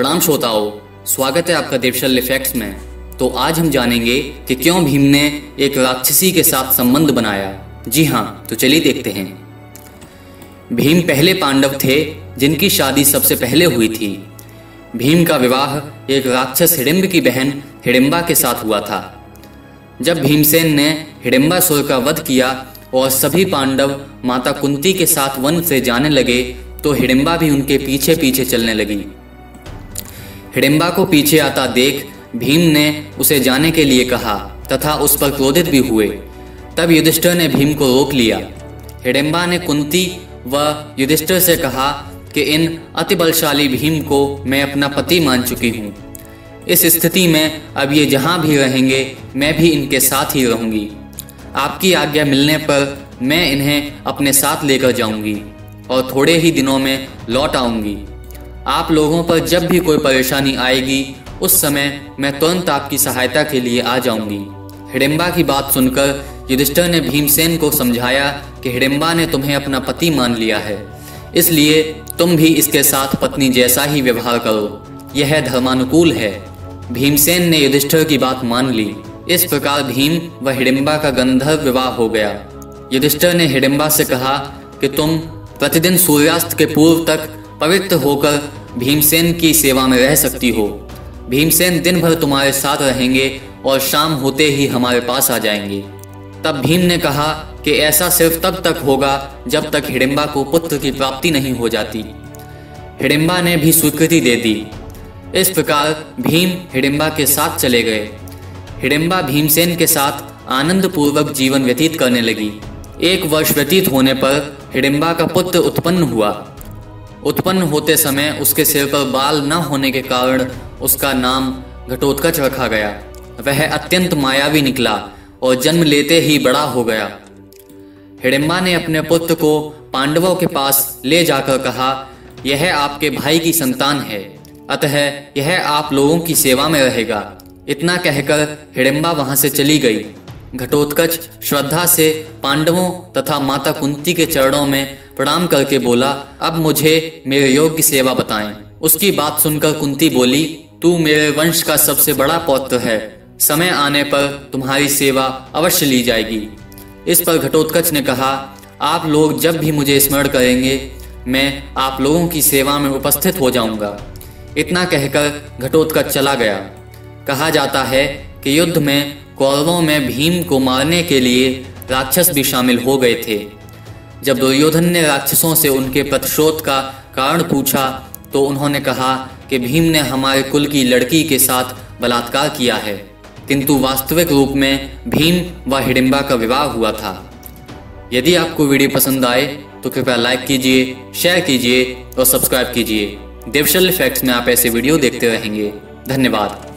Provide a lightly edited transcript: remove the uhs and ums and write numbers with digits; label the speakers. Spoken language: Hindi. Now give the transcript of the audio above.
Speaker 1: प्रणाम श्रोताओं, स्वागत है आपका देवशल्य फैक्ट्स में। तो आज हम जानेंगे कि क्यों भीम ने एक राक्षसी के साथ संबंध बनाया। जी हाँ, तो चलिए देखते हैं। भीम पहले पांडव थे जिनकी शादी सबसे पहले हुई थी। भीम का विवाह एक राक्षस हिडिंब की बहन हिडिंबा के साथ हुआ था। जब भीमसेन ने हिडिंबासुर का वध किया और सभी पांडव माता कुंती के साथ वन से जाने लगे तो हिडिंबा भी उनके पीछे पीछे चलने लगी। हिडिंबा को पीछे आता देख भीम ने उसे जाने के लिए कहा तथा उस पर क्रोधित भी हुए। तब युधिष्ठिर ने भीम को रोक लिया। हिडिंबा ने कुंती व युधिष्ठिर से कहा कि इन अति बलशाली भीम को मैं अपना पति मान चुकी हूँ। इस स्थिति में अब ये जहाँ भी रहेंगे मैं भी इनके साथ ही रहूंगी। आपकी आज्ञा मिलने पर मैं इन्हें अपने साथ लेकर जाऊंगी और थोड़े ही दिनों में लौट आऊंगी। आप लोगों पर जब भी कोई परेशानी आएगी उस समय मैं तुरंत आपकी सहायता के लिए आ जाऊंगी। हिडिंबा की बात सुनकर युधिष्ठिर ने भीमसेन को समझाया कि हिडिंबा ने तुम्हें अपना पति मान लिया है, इसलिए तुम भी इसके साथ पत्नी जैसा ही व्यवहार करो, यह धर्मानुकूल है। भीमसेन ने युधिष्ठिर की बात मान ली। इस प्रकार भीम व हिडिंबा का गंधर्व विवाह हो गया। युधिष्ठिर ने हिडिंबा से कहा कि तुम प्रतिदिन सूर्यास्त के पूर्व तक पवित्र होकर भीमसेन की सेवा में रह सकती हो। भीमसेन दिन भर तुम्हारे साथ रहेंगे और शाम होते ही हमारे पास आ जाएंगे। तब भीम ने कहा कि ऐसा सिर्फ तब तक होगा जब तक हिडिंबा को पुत्र की प्राप्ति नहीं हो जाती। हिडिंबा ने भी स्वीकृति दे दी। इस प्रकार भीम हिडिंबा के साथ चले गए। हिडिंबा भीमसेन के साथ आनंद पूर्वक जीवन व्यतीत करने लगी। 1 वर्ष व्यतीत होने पर हिडिंबा का पुत्र उत्पन्न हुआ। उत्पन्न होते समय उसके सिर पर बाल न होने के कारण उसका नाम घटोत्कच रखा गया। वह अत्यंत मायावी निकला और जन्म लेते ही बड़ा हो गया। हिडिंबा ने अपने पुत्र को पांडवों के पास ले जाकर कहा, यह आपके भाई की संतान है, अतः यह आप लोगों की सेवा में रहेगा। इतना कहकर हिडिंबा वहां से चली गई। घटोत्कच श्रद्धा से पांडवों तथा माता कुंती के चरणों में प्रणाम करके बोला, अब मुझे मेरे योग्य सेवा बताएं। उसकी बात सुनकर कुंती बोली, तू मेरे वंश का सबसे बड़ा पौत्र है, समय आने पर तुम्हारी सेवा अवश्य ली जाएगी। इस पर घटोत्कच ने कहा, आप लोग जब भी मुझे स्मरण करेंगे मैं आप लोगों की सेवा में उपस्थित हो जाऊंगा। इतना कहकर घटोत्कच चला गया। कहा जाता है कि युद्ध में कौरवों में भीम को मारने के लिए राक्षस भी शामिल हो गए थे। जब दुर्योधन ने राक्षसों से उनके प्रतिशोध का कारण पूछा तो उन्होंने कहा कि भीम ने हमारे कुल की लड़की के साथ बलात्कार किया है, किंतु वास्तविक रूप में भीम व हिडिंबा का विवाह हुआ था। यदि आपको वीडियो पसंद आए तो कृपया लाइक कीजिए, शेयर कीजिए और सब्सक्राइब कीजिए। देवशल्य फैक्ट्स में आप ऐसे वीडियो देखते रहेंगे। धन्यवाद।